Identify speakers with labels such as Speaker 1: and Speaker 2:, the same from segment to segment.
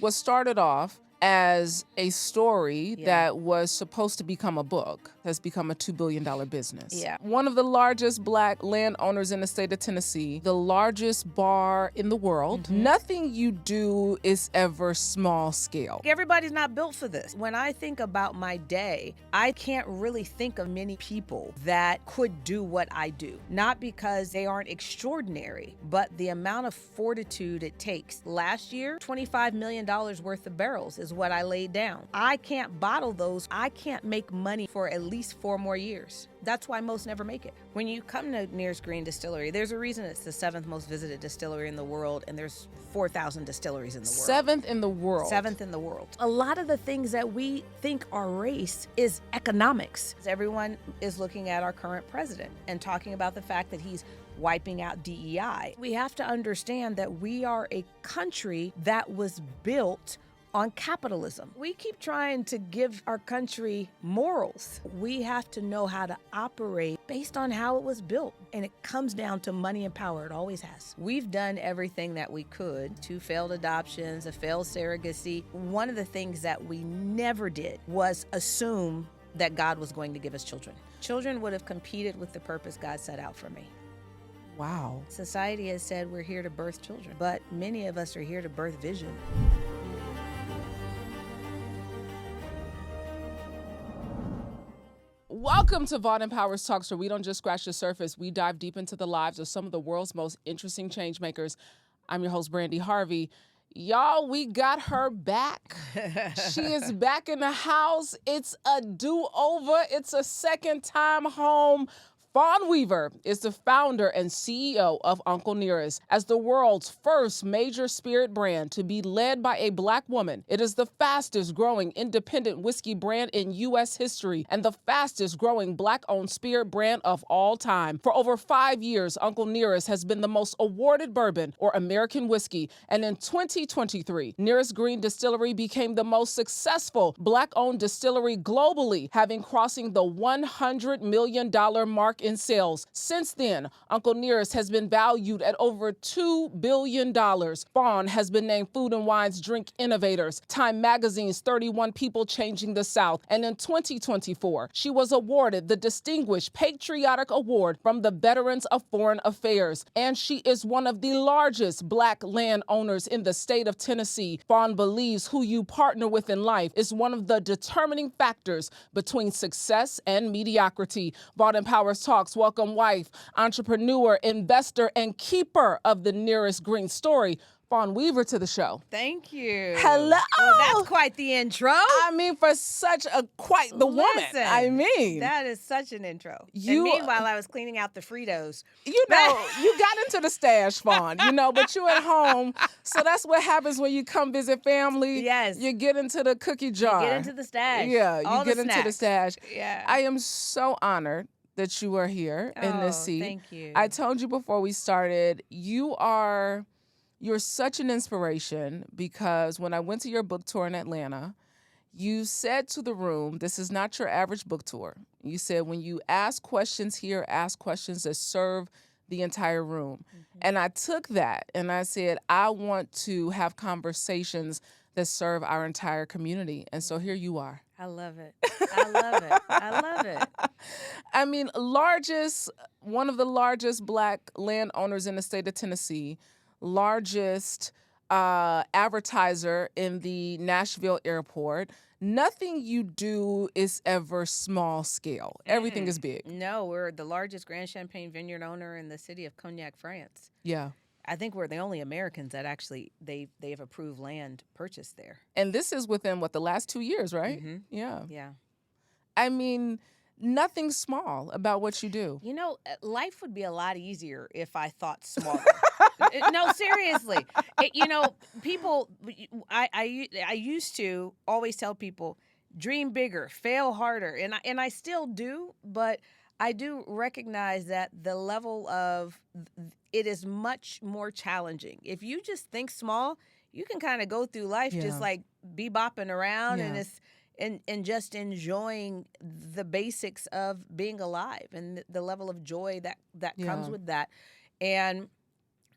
Speaker 1: was started off as a story that was supposed to become a book has become a $2 billion business.
Speaker 2: Yeah.
Speaker 1: One of the largest Black landowners in the state of Tennessee, the largest bar in the world.
Speaker 2: Mm-hmm.
Speaker 1: Nothing you do is ever small scale.
Speaker 2: Everybody's not built for this. When I think about my day, I can't really think of many people that could do what I do. Not because they aren't extraordinary, but the amount of fortitude it takes. Last year, $25 million worth of barrels is what I laid down. I can't bottle those. I can't make money for at least 4 more years. That's why most never make it. When you come to Nearest Green Distillery, there's a reason it's the 7th most visited distillery in the world, and there's 4,000 distilleries in the world.
Speaker 1: 7th in the world.
Speaker 2: 7th in the world. A lot of the things that we think are race is economics. Everyone is looking at our current president and talking about the fact that he's wiping out DEI. We have to understand that we are a country that was built on capitalism. We keep trying to give our country morals. We have to know how to operate based on how it was built. And it comes down to money and power. It always has. We've done everything that we could. 2 failed adoptions, a failed surrogacy. One of the things that we never did was assume that God was going to give us children. Children would have competed with the purpose God set out for me.
Speaker 1: Wow.
Speaker 2: Society has said we're here to birth children, but many of us are here to birth vision.
Speaker 1: Welcome to Vaughn and Powers Talks, where we don't just scratch the surface. We dive deep into the lives of some of the world's most interesting change makers. I'm your host, Brandi Harvey. Y'all, we got her back. She is back in the house. It's a do-over. It's a second time home. Fawn Weaver is the founder and CEO of Uncle Nearest. As the world's first major spirit brand to be led by a Black woman, it is the fastest growing independent whiskey brand in U.S. history and the fastest growing Black-owned spirit brand of all time. For over 5 years, Uncle Nearest has been the most awarded bourbon or American whiskey. And in 2023, Nearest Green Distillery became the most successful Black-owned distillery globally, having crossing the $100 million mark in sales. Since then, Uncle Nearest has been valued at over $2 billion. Fawn has been named Food and Wine's Drink Innovators, Time Magazine's 31 People Changing the South, and in 2024, she was awarded the Distinguished Patriotic Award from the Veterans of Foreign Affairs, and she is one of the largest Black landowners in the state of Tennessee. Fawn believes who you partner with in life is one of the determining factors between success and mediocrity. Vaughn and Powers Talks welcome wife, entrepreneur, investor, and keeper of the Nearest Green story, Fawn Weaver, to the show.
Speaker 2: Thank you.
Speaker 1: Hello.
Speaker 2: Well, that's quite the intro.
Speaker 1: I mean, for such a quite the woman. I mean,
Speaker 2: that is such an intro.
Speaker 1: You,
Speaker 2: and meanwhile, I was cleaning out the Fritos.
Speaker 1: You know, you got into the stash, Fawn, but you at home. So that's what happens when you come visit family.
Speaker 2: Yes.
Speaker 1: You get into the cookie jar.
Speaker 2: You get into the stash.
Speaker 1: Yeah,
Speaker 2: All
Speaker 1: you get
Speaker 2: the
Speaker 1: into the stash.
Speaker 2: Yeah.
Speaker 1: I am so honored that you are here in this seat.
Speaker 2: Thank you.
Speaker 1: I told you before we started, you're such an inspiration because when I went to your book tour in Atlanta, you said to the room, this is not your average book tour. You said when you ask questions here, ask questions that serve the entire room. Mm-hmm. And I took that and I said, I want to have conversations that serve our entire community. And so here you are.
Speaker 2: I love it. I love it. I love it.
Speaker 1: I mean, one of the largest Black landowners in the state of Tennessee, largest advertiser in the Nashville airport. Nothing you do is ever small scale. Everything is big.
Speaker 2: No, we're the largest Grand Champagne vineyard owner in the city of Cognac, France.
Speaker 1: Yeah.
Speaker 2: I think we're the only Americans that actually they've approved land purchased there.
Speaker 1: And this is within the last 2 years, right?
Speaker 2: Mm-hmm.
Speaker 1: Yeah.
Speaker 2: Yeah.
Speaker 1: I mean, nothing small about what you do.
Speaker 2: Life would be a lot easier if I thought smaller. No, seriously. People. I used to always tell people, dream bigger, fail harder, and I still do, but I do recognize that the level of it is much more challenging. If you just think small, you can kind of go through life just like bebopping around and just enjoying the basics of being alive and the level of joy that comes with that. And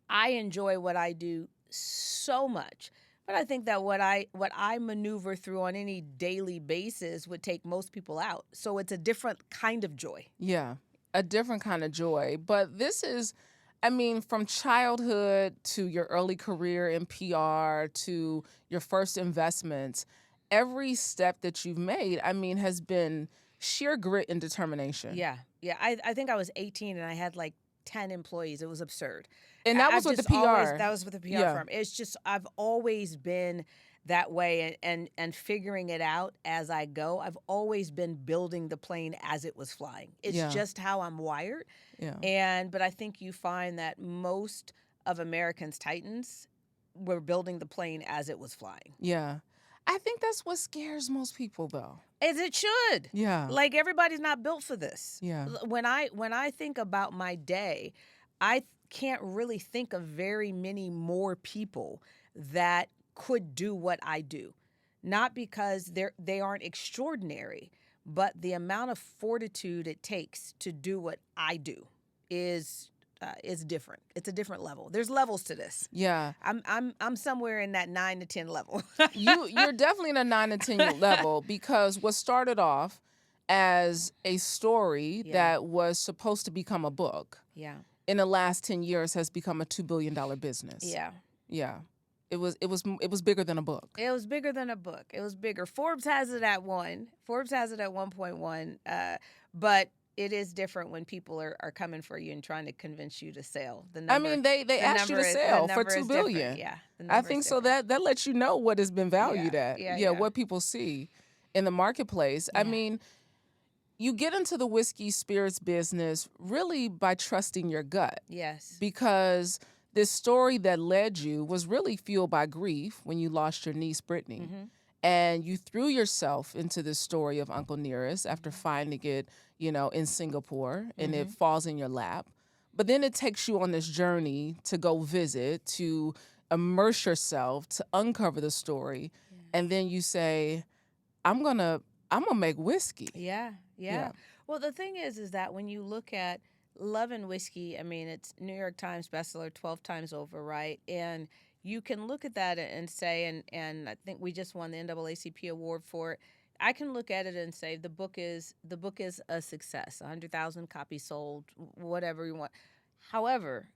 Speaker 2: I enjoy what I do so much. But I think that what I maneuver through on any daily basis would take most people out. So it's a different kind of joy.
Speaker 1: Yeah, a different kind of joy. But this is, I mean, from childhood to your early career in PR to your first investments, every step that you've made, I mean, has been sheer grit and determination.
Speaker 2: Yeah. Yeah. I think I was 18 and I had like 10 employees. It was absurd.
Speaker 1: And that was with the PR.
Speaker 2: That was with the PR
Speaker 1: Yeah.
Speaker 2: firm. It's just, I've always been that way and figuring it out as I go. I've always been building the plane as it was flying. It's
Speaker 1: Yeah.
Speaker 2: just how I'm wired.
Speaker 1: Yeah.
Speaker 2: But I think you find that most of Americans' Titans were building the plane as it was flying.
Speaker 1: Yeah. I think that's what scares most people, though.
Speaker 2: As it should.
Speaker 1: Yeah.
Speaker 2: Like, everybody's not built for this.
Speaker 1: Yeah.
Speaker 2: When I think about my day, I can't really think of very many more people that could do what I do. Not because they aren't extraordinary, but the amount of fortitude it takes to do what I do is different. It's a different level. There's levels to this.
Speaker 1: Yeah.
Speaker 2: I'm somewhere in that 9 to 10 level.
Speaker 1: You're definitely in a 9 to 10 level, because what started off as a story that was supposed to become a book, in the last 10 years has become a $2 billion business. Yeah. It was bigger than a book.
Speaker 2: It was bigger than a book. It was bigger. Forbes has it at 1. Forbes has it at 1.1. But it is different when people are coming for you and trying to convince you to sell.
Speaker 1: I mean, they asked you to sell for $2 billion.
Speaker 2: Yeah,
Speaker 1: I think so. That lets you know what has been valued at.
Speaker 2: Yeah,
Speaker 1: what people see in the marketplace. I mean, you get into the whiskey spirits business really by trusting your gut.
Speaker 2: Yes.
Speaker 1: Because this story that led you was really fueled by grief when you lost your niece, Brittany.
Speaker 2: Mm-hmm.
Speaker 1: And you threw yourself into this story of Uncle Nearest after finding it, in Singapore, and it falls in your lap. But then it takes you on this journey to go visit, to immerse yourself, to uncover the story. And then you say, I'm gonna make whiskey.
Speaker 2: Yeah. Well, the thing is that when you look at Love and Whiskey, I mean, it's New York Times bestseller 12 times over, right? And you can look at that and say, and I think we just won the NAACP award for it. I can look at it and say the book is a success. 100,000 copies sold, whatever you want. However,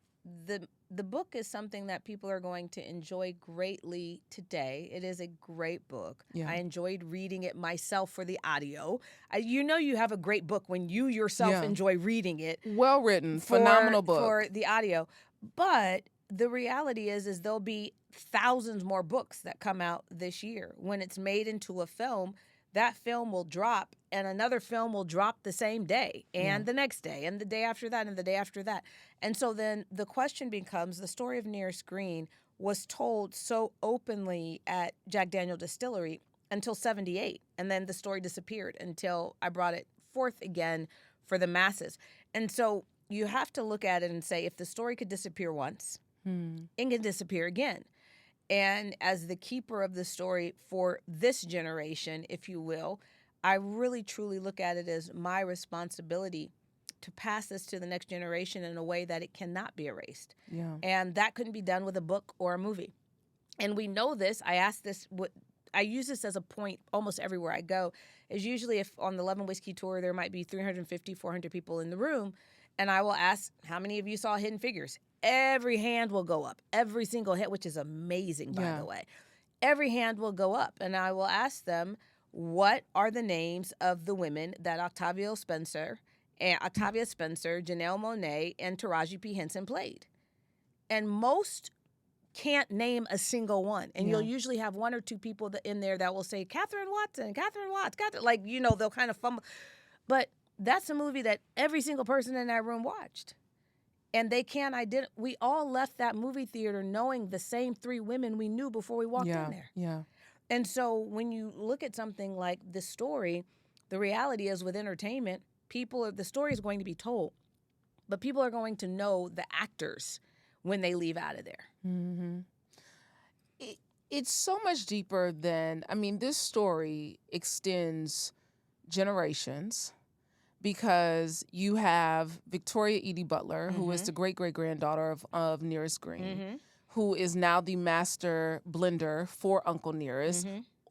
Speaker 2: the book is something that people are going to enjoy greatly today. It is a great book.
Speaker 1: Yeah.
Speaker 2: I enjoyed reading it myself for the audio. You have a great book when you yourself enjoy reading it.
Speaker 1: Well written, phenomenal book.
Speaker 2: For the audio. But the reality is there'll be thousands more books that come out this year. When it's made into a film, that film will drop and another film will drop the same day and the next day and the day after that and the day after that. And so then the question becomes, the story of Nearest Green was told so openly at Jack Daniel Distillery until 1978. And then the story disappeared until I brought it forth again for the masses. And so you have to look at it and say, if the story could disappear once, it can disappear again. And as the keeper of the story for this generation, if you will, I really truly look at it as my responsibility to pass this to the next generation in a way that it cannot be erased.
Speaker 1: Yeah.
Speaker 2: And that couldn't be done with a book or a movie. And we know this. I use this as a point almost everywhere I go, is usually if on the Love and Whiskey tour, there might be 350, 400 people in the room. And I will ask, how many of you saw Hidden Figures? Every hand will go up. Every single head, which is amazing, by the way. Every hand will go up. And I will ask them, what are the names of the women that Octavia Spencer, Janelle Monáe, and Taraji P. Henson played? And most can't name a single one. And you'll usually have one or two people in there that will say, Catherine Watts, like, they'll kind of fumble. But that's a movie that every single person in that room watched. And they can't identify. We all left that movie theater knowing the same 3 women we knew before we walked in there.
Speaker 1: Yeah.
Speaker 2: And so when you look at something like this story, the reality is with entertainment, the story is going to be told, but people are going to know the actors when they leave out of there.
Speaker 1: Mm-hmm. It's so much deeper than, this story extends generations. Because you have Victoria Edie Butler, who is the great-great-granddaughter of Nearest Green, who is now the master blender for Uncle Nearest,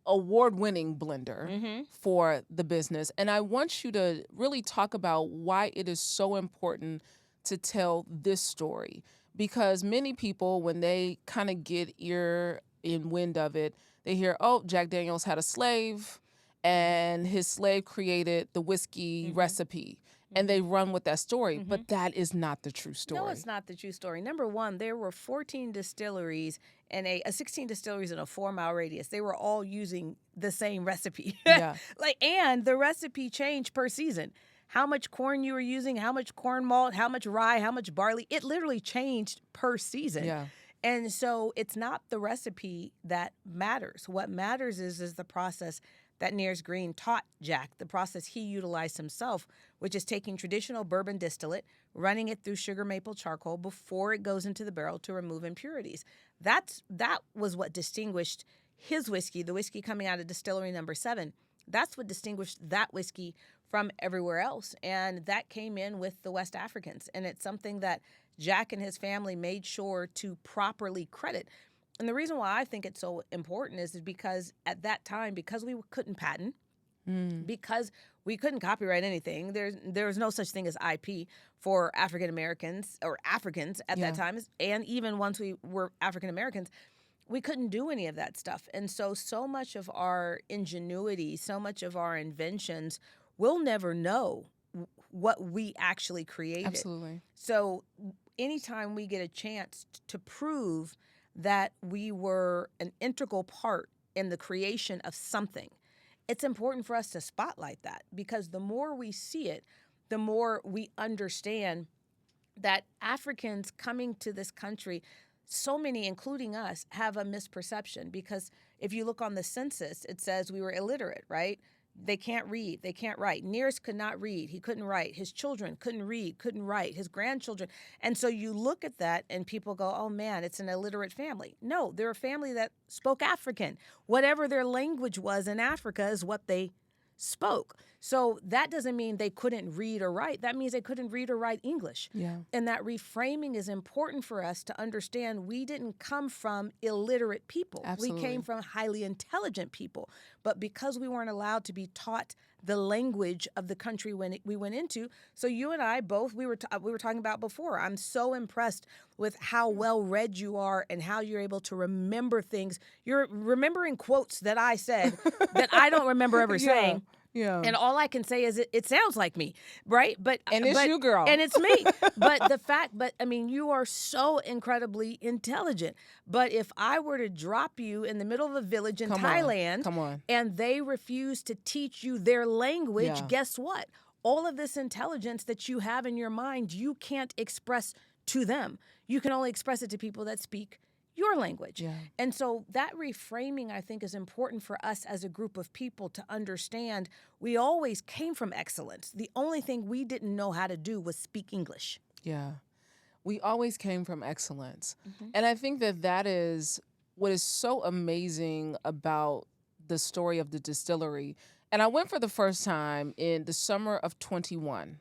Speaker 1: award-winning blender for the business. And I want you to really talk about why it is so important to tell this story. Because many people, when they kind of get ear in wind of it, they hear, oh, Jack Daniels had a slave and his slave created the whiskey recipe. And they run with that story, but that is not the true story.
Speaker 2: No, it's not the true story. Number one, there were 14 distilleries and 16 distilleries in a 4-mile radius. They were all using the same recipe.
Speaker 1: Yeah.
Speaker 2: And the recipe changed per season. How much corn you were using, how much corn malt, how much rye, how much barley, it literally changed per season.
Speaker 1: Yeah.
Speaker 2: And so it's not the recipe that matters. What matters is the process that Nearest Green taught Jack, the process he utilized himself, which is taking traditional bourbon distillate, running it through sugar maple charcoal before it goes into the barrel to remove impurities. That was what distinguished his whiskey, the whiskey coming out of distillery number 7. That's what distinguished that whiskey from everywhere else. And that came in with the West Africans. And it's something that Jack and his family made sure to properly credit. And the reason why I think it's so important is because at that time, because we couldn't patent, because we couldn't copyright anything, there was no such thing as IP for African Americans or Africans at that time. And even once we were African Americans, we couldn't do any of that stuff. And so much of our ingenuity, so much of our inventions, we'll never know what we actually created.
Speaker 1: Absolutely.
Speaker 2: So anytime we get a chance to prove that we were an integral part in the creation of something, it's important for us to spotlight that, because the more we see it, the more we understand that Africans coming to this country, so many, including us, have a misperception. Because if you look on the census, it says we were illiterate, right? They can't read. They can't write. Nearest could not read. He couldn't write. His children couldn't read, couldn't write. His grandchildren. And so you look at that and people go, oh, man, it's an illiterate family. No, they're a family that spoke African. Whatever their language was in Africa is what they spoke. So that doesn't mean they couldn't read or write. That means they couldn't read or write English.
Speaker 1: Yeah.
Speaker 2: And that reframing is important for us to understand we didn't come from illiterate people.
Speaker 1: Absolutely.
Speaker 2: We came from highly intelligent people. But because we weren't allowed to be taught the language of the country we went into, so you and I both, we were talking about before, I'm so impressed with how well read you are and how you're able to remember things. You're remembering quotes that I said that I don't remember ever saying.
Speaker 1: Yeah.
Speaker 2: And all I can say is it sounds like me, right?
Speaker 1: And it's you, girl.
Speaker 2: And it's me. But I mean, you are so incredibly intelligent. But if I were to drop you in the middle of a village in Thailand, and they refuse to teach you their language, guess what? All of this intelligence that you have in your mind, you can't express to them. You can only express it to people that speak your language.
Speaker 1: Yeah.
Speaker 2: And so that reframing, I think, is important for us as a group of people to understand we always came from excellence. The only thing we didn't know how to do was speak English.
Speaker 1: Yeah. We always came from excellence. And I think that is what is so amazing about the story of the distillery. And I went for the first time in the summer of 21.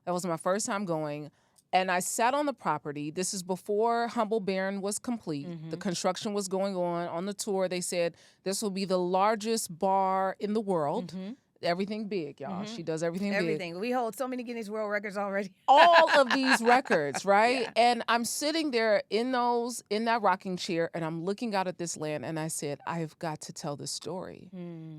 Speaker 1: That was my first time going. And I sat on the property. This is before Humble Baron was complete. The construction was going on the tour. They said this will be the largest bar in the world. Everything big, y'all. She does everything big.
Speaker 2: Everything. We hold so many Guinness World Records already.
Speaker 1: All of these records, right? Yeah. And I'm sitting there in that rocking chair, and I'm looking out at this land, and I said, I've got to tell this story.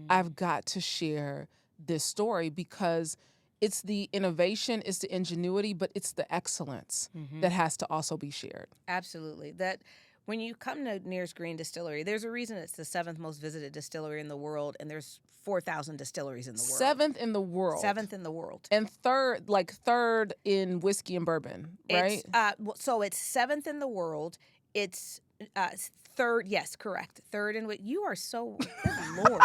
Speaker 1: I've got to share this story because it's the innovation, it's the ingenuity, but it's the excellence that has to also be shared.
Speaker 2: Absolutely. That when you come to Nearest Green Distillery, there's a reason it's the 7th most visited distillery in the world, and there's 4,000 distilleries in the world.
Speaker 1: 7th in the world.
Speaker 2: 7th in the world.
Speaker 1: And third in whiskey and bourbon, right?
Speaker 2: So it's 7th in the world. It's Third, yes, correct. Third in what you are so, good Lord.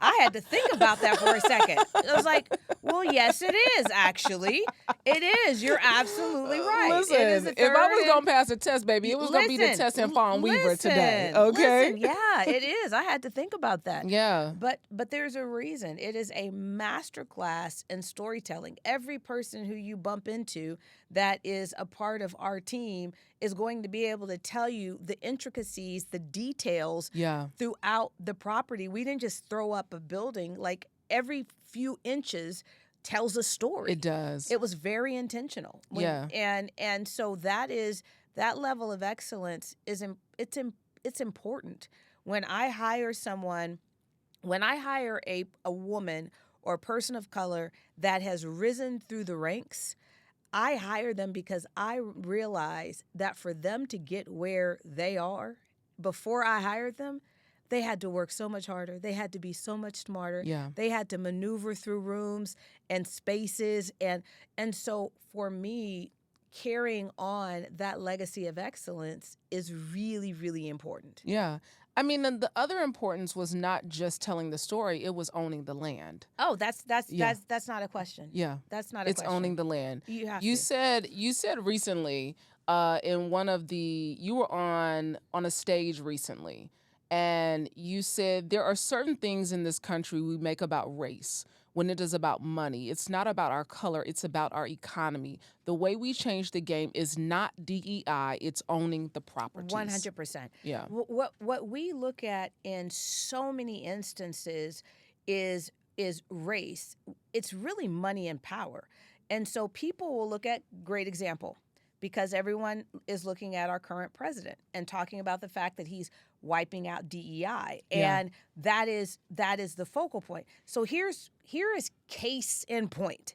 Speaker 2: I had to think about that for a second. I was like, well, yes, it is, actually. It is. You're absolutely right.
Speaker 1: Listen,
Speaker 2: it is the
Speaker 1: if I
Speaker 2: third
Speaker 1: was going to pass the test, baby, it was going to be the test in Fawn Weaver today. Okay?
Speaker 2: Listen, yeah, it is. I had to think about that.
Speaker 1: Yeah.
Speaker 2: But there's a reason. It is a masterclass in storytelling. Every person who you bump into that is a part of our team is going to be able to tell you the intricacies, the details throughout the property. We didn't just throw up a building. Like, every few inches tells a story.
Speaker 1: It does.
Speaker 2: It was very intentional. And so that level of excellence it's important. When I hire someone, when I hire a woman or a person of color that has risen through the ranks, I hire them because I realize that for them to get where they are, before I hired them, they had to work so much harder. They had to be so much smarter.
Speaker 1: Yeah.
Speaker 2: They had to maneuver through rooms and spaces. And so for me, carrying on that legacy of excellence is really, really important.
Speaker 1: Yeah. I mean, and the other importance was not just telling the story; it was owning the land.
Speaker 2: Oh, that's not a question.
Speaker 1: Yeah,
Speaker 2: that's not a question.
Speaker 1: It's owning the land.
Speaker 2: You
Speaker 1: said recently in one of you were on a stage recently, and you said there are certain things in this country we make about race when it is about money. It's not about our color, it's about our economy. The way we change the game is not DEI, it's owning the properties.
Speaker 2: 100%.
Speaker 1: Yeah.
Speaker 2: What we look at in so many instances is race. It's really money and power. And so people will look at, great example, because everyone is looking at our current president and talking about the fact that he's wiping out DEI. And that is the focal point. So here is case in point.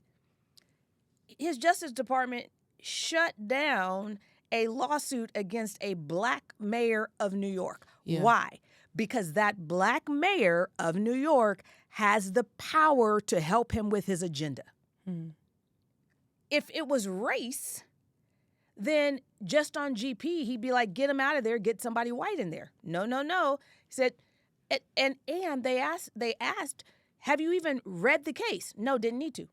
Speaker 2: His Justice Department shut down a lawsuit against a black mayor of New York.
Speaker 1: Yeah.
Speaker 2: Why? Because that black mayor of New York has the power to help him with his agenda.
Speaker 1: Mm.
Speaker 2: If it was race, then just on GP, he'd be like, get him out of there, get somebody white in there. No. He said, and they asked, have you even read the case? No, didn't need to.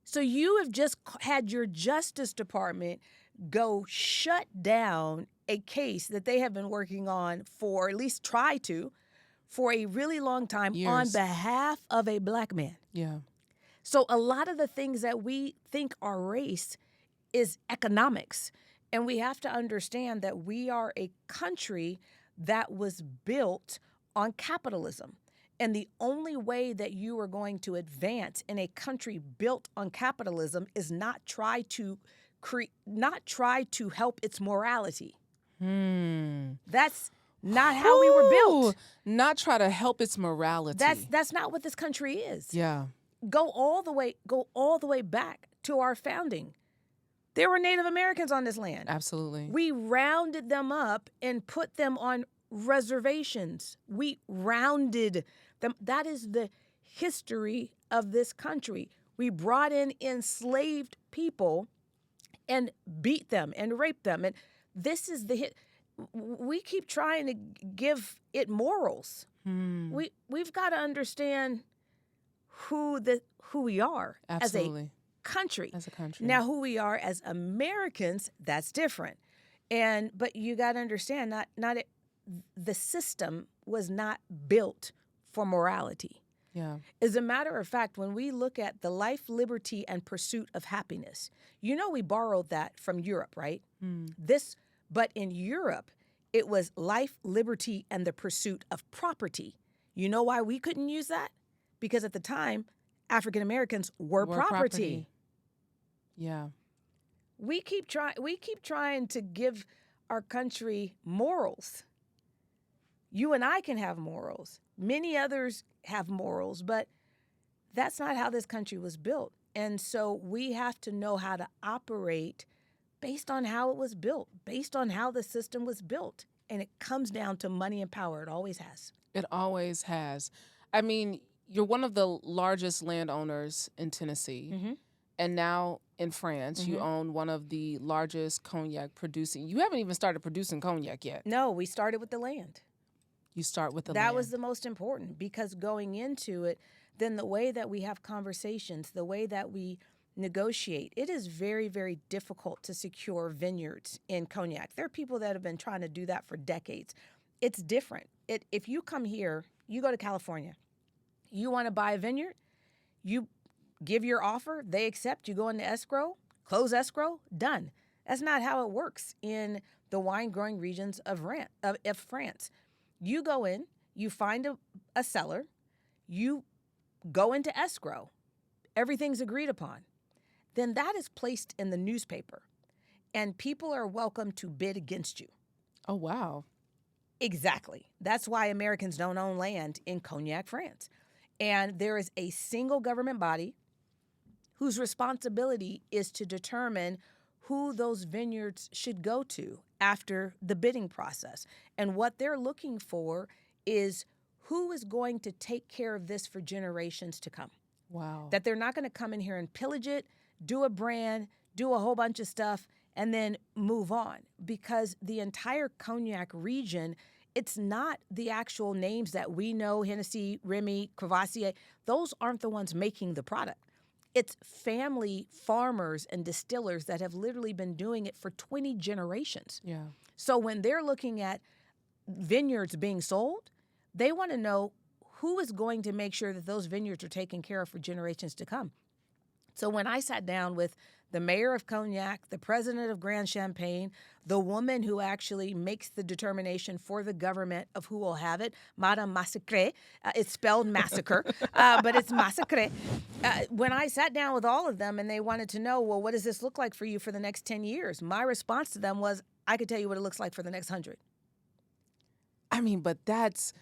Speaker 2: So you have just had your Justice Department go shut down a case that they have been working on for, at least try to, for a really long time.
Speaker 1: Years.
Speaker 2: On behalf of a black man.
Speaker 1: Yeah.
Speaker 2: So a lot of the things that we think are race is economics. And we have to understand that we are a country that was built on capitalism. And the only way that you are going to advance in a country built on capitalism is not try to help its morality. That's not how we were built.
Speaker 1: Not try to help its morality.
Speaker 2: That's not what this country is.
Speaker 1: Yeah.
Speaker 2: Go all the way back to our founding. There were Native Americans on this land.
Speaker 1: Absolutely.
Speaker 2: We rounded them up and put them on reservations. We rounded them. That is the history of this country. We brought in enslaved people and beat them and raped them. And this is we keep trying to give it morals. We've got to understand who we are.
Speaker 1: Absolutely.
Speaker 2: As a country. Now, who we are as Americans, that's different. But you got to understand, the system was not built for morality.
Speaker 1: Yeah.
Speaker 2: As a matter of fact, when we look at the life, liberty, and pursuit of happiness, we borrowed that from Europe, right? But in Europe, it was life, liberty, and the pursuit of property. You know why we couldn't use that? Because at the time, African Americans were property.
Speaker 1: Yeah.
Speaker 2: We keep trying to give our country morals. You and I can have morals. Many others have morals, but that's not how this country was built. And so we have to know how to operate based on how it was built, based on how the system was built. And it comes down to money and power. It always has.
Speaker 1: It always has. I mean, you're one of the largest landowners in Tennessee. And now in France, you own one of the largest cognac producing. You haven't even started producing cognac yet.
Speaker 2: No, we started with the land.
Speaker 1: You start with the
Speaker 2: That
Speaker 1: land.
Speaker 2: was the most important, because going into it, then the way that we have conversations, the way that we negotiate, it is very, very difficult to secure vineyards in cognac. There are people that have been trying to do that for decades. It's different. If you come here, you go to California, you want to buy a vineyard, you give your offer, they accept, you go into escrow, close escrow, done. That's not how it works in the wine growing regions of France. You go in, you find a seller, you go into escrow, everything's agreed upon. Then that is placed in the newspaper, and people are welcome to bid against you.
Speaker 1: Oh, wow.
Speaker 2: Exactly. That's why Americans don't own land in Cognac, France. And there is a single government body whose responsibility is to determine who those vineyards should go to after the bidding process. And what they're looking for is who is going to take care of this for generations to come.
Speaker 1: Wow.
Speaker 2: That they're not going to come in here and pillage it, do a brand, do a whole bunch of stuff, and then move on. Because the entire cognac region, it's not the actual names that we know, Hennessy, Remy, Courvoisier. Those aren't the ones making the product. It's family farmers and distillers that have literally been doing it for 20 generations.
Speaker 1: Yeah.
Speaker 2: So when they're looking at vineyards being sold, they want to know who is going to make sure that those vineyards are taken care of for generations to come. So when I sat down with the mayor of Cognac, the president of Grand Champagne, the woman who actually makes the determination for the government of who will have it, Madame Massacre, it's spelled massacre, but it's Massacre. When I sat down with all of them and they wanted to know, well, what does this look like for you for the next 10 years? My response to them was, I could tell you what it looks like for the next 100.
Speaker 1: I mean, but that's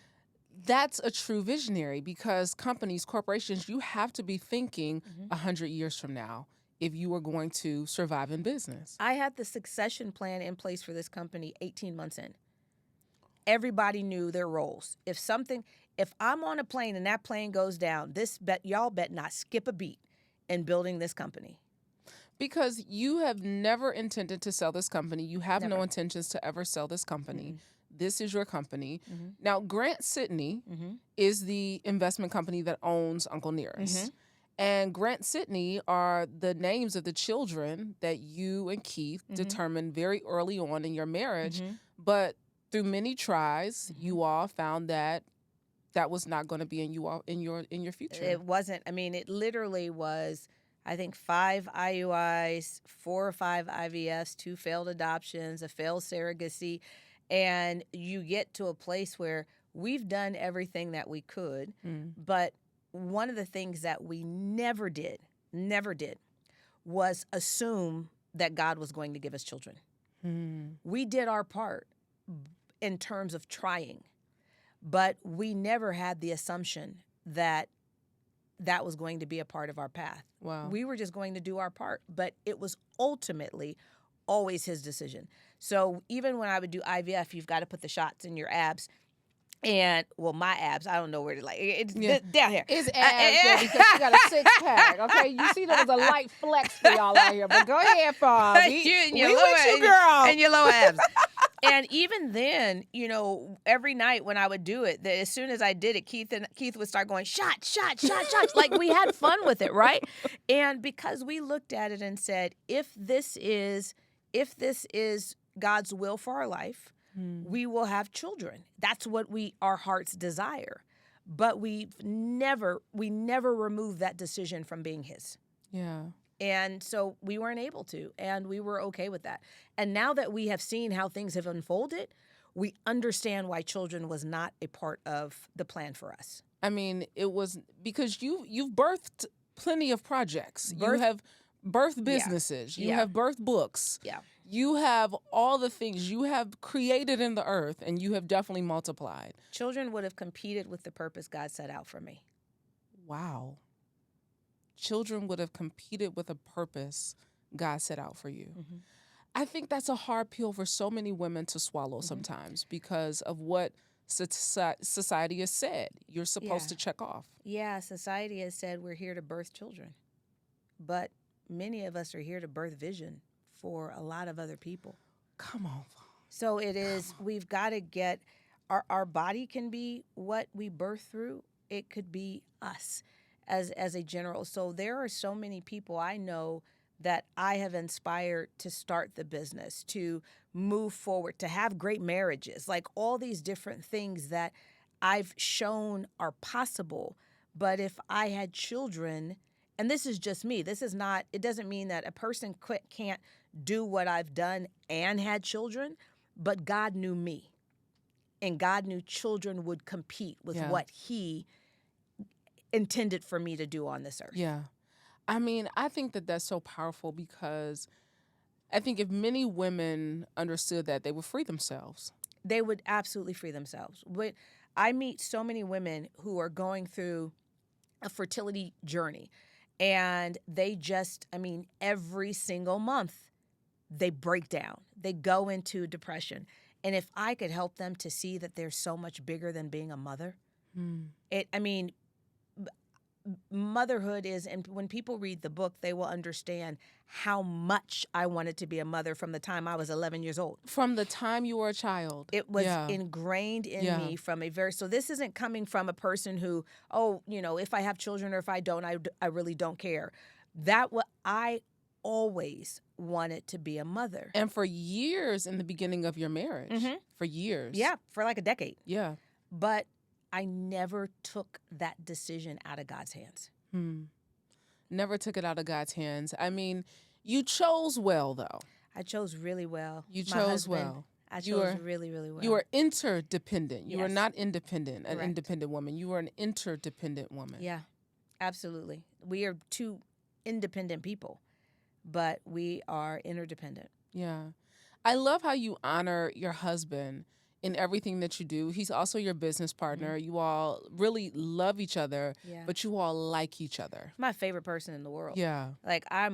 Speaker 1: a true visionary, because companies, corporations, you have to be thinking 100 years from now if you are going to survive in business.
Speaker 2: I had the succession plan in place for this company 18 months in. Everybody knew their roles. If I'm on a plane and that plane goes down, y'all bet not skip a beat in building this company.
Speaker 1: Because you have never intended to sell this company. You have
Speaker 2: Never.
Speaker 1: no intentions to ever sell this company. This is your company. Now, Grant Sidney is the investment company that owns Uncle Nearest. And Grant Sidney are the names of the children that you and Keith determined very early on in your marriage. But through many tries, you all found that was not going to be in your future.
Speaker 2: It wasn't. I mean, it literally was, I think, 5 IUIs, 4 or 5 IVFs, 2 failed adoptions, a failed surrogacy. And you get to a place where we've done everything that we could, but one of the things that we never did, was assume that God was going to give us children. We did our part in terms of trying, but we never had the assumption that that was going to be a part of our path.
Speaker 1: Wow.
Speaker 2: We were just going to do our part, but it was ultimately always his decision. So even when I would do IVF, you've got to put the shots in your abs. And, well, my abs, I don't know where to, it's down here.
Speaker 1: It's abs, though, because she got a 6-pack, okay? You see, there was a light flex for y'all out here, but go ahead, Fawn. We with you, girl.
Speaker 2: And your lower abs. And even then, every night when I would do it, as soon as I did it, Keith would start going, shot, shot, shot, shots. Like, we had fun with it, right? And because we looked at it and said, if this is God's will for our life, we will have children. That's what our hearts desire. But we never removed that decision from being his.
Speaker 1: Yeah.
Speaker 2: And so we weren't able to, and we were okay with that. And now that we have seen how things have unfolded, we understand why children was not a part of the plan for us.
Speaker 1: I mean, it was because you've birthed plenty of projects. You have birthed businesses. You have birthed books.
Speaker 2: Yeah.
Speaker 1: You have all the things you have created in the earth, and you have definitely multiplied.
Speaker 2: Children would have competed with the purpose God set out for me.
Speaker 1: Wow. Children would have competed with a purpose God set out for you. I think that's a hard pill for so many women to swallow sometimes because of what society has said. You're supposed to check off.
Speaker 2: Yeah, society has said we're here to birth children. But many of us are here to birth vision for a lot of other people.
Speaker 1: Come on.
Speaker 2: So it is, we've got to get, our body can be what we birth through. It could be us as a general. So there are so many people I know that I have inspired to start the business, to move forward, to have great marriages, like all these different things that I've shown are possible. But if I had children, and this is just me, this is not, it doesn't mean that a person can't do what I've done and had children, but God knew me. And God knew children would compete with what he intended for me to do on this earth.
Speaker 1: Yeah. I mean, I think that that's so powerful because I think if many women understood that, they would free themselves.
Speaker 2: They would absolutely free themselves. But I meet so many women who are going through a fertility journey, and they just, I mean, every single month they break down. They go into depression. And if I could help them to see that they're so much bigger than being a mother, motherhood is, and when people read the book, they will understand how much I wanted to be a mother from the time I was 11 years old.
Speaker 1: From the time you were a child.
Speaker 2: It was ingrained in me from a very, so this isn't coming from a person who, if I have children or if I don't, I really don't care. I always wanted to be a mother.
Speaker 1: And for years in the beginning of your marriage. For years.
Speaker 2: Yeah, for like a decade.
Speaker 1: Yeah.
Speaker 2: But I never took that decision out of God's hands.
Speaker 1: Never took it out of God's hands. I mean, you chose well, though.
Speaker 2: I chose really well.
Speaker 1: You chose well.
Speaker 2: I chose really, really well.
Speaker 1: You were interdependent. You
Speaker 2: Yes.
Speaker 1: were not independent, an
Speaker 2: Correct.
Speaker 1: independent woman. You were an interdependent woman.
Speaker 2: Yeah, absolutely. We are two independent people, but we are interdependent.
Speaker 1: Yeah. I love how you honor your husband in everything that you do. He's also your business partner. You all really love each other, but you all like each other.
Speaker 2: My favorite person in the world.
Speaker 1: Yeah.
Speaker 2: Like I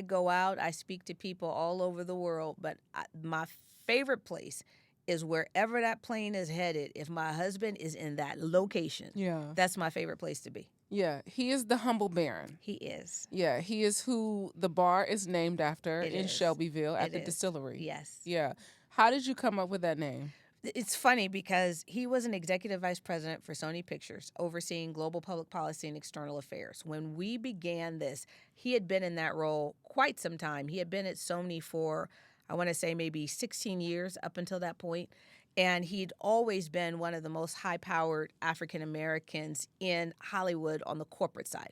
Speaker 2: go out, I speak to people all over the world, but my favorite place is wherever that plane is headed. If my husband is in that location, that's my favorite place to be.
Speaker 1: Yeah, he is the humble baron.
Speaker 2: He is.
Speaker 1: Yeah, he is who the bar is named after in Shelbyville at the distillery.
Speaker 2: Yes.
Speaker 1: Yeah. How did you come up with that name?
Speaker 2: It's funny because he was an executive vice president for Sony Pictures, overseeing global public policy and external affairs. When we began this, he had been in that role quite some time. He had been at Sony for, I want to say, maybe 16 years up until that point. And he'd always been one of the most high-powered African Americans in Hollywood on the corporate side.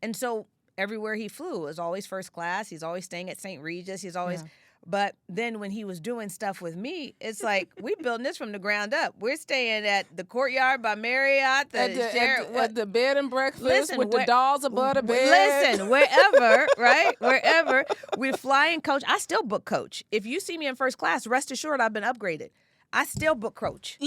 Speaker 2: And so everywhere he flew, it was always first class. He's always staying at St. Regis. He's always... Yeah. But then when he was doing stuff with me, it's like, we building this from the ground up. We're staying at the Courtyard by Marriott.
Speaker 1: At the bed and breakfast with the dolls above the bed.
Speaker 2: Listen, wherever, right? Wherever. We're flying coach. I still book coach. If you see me in first class, rest assured I've been upgraded. I still book coach.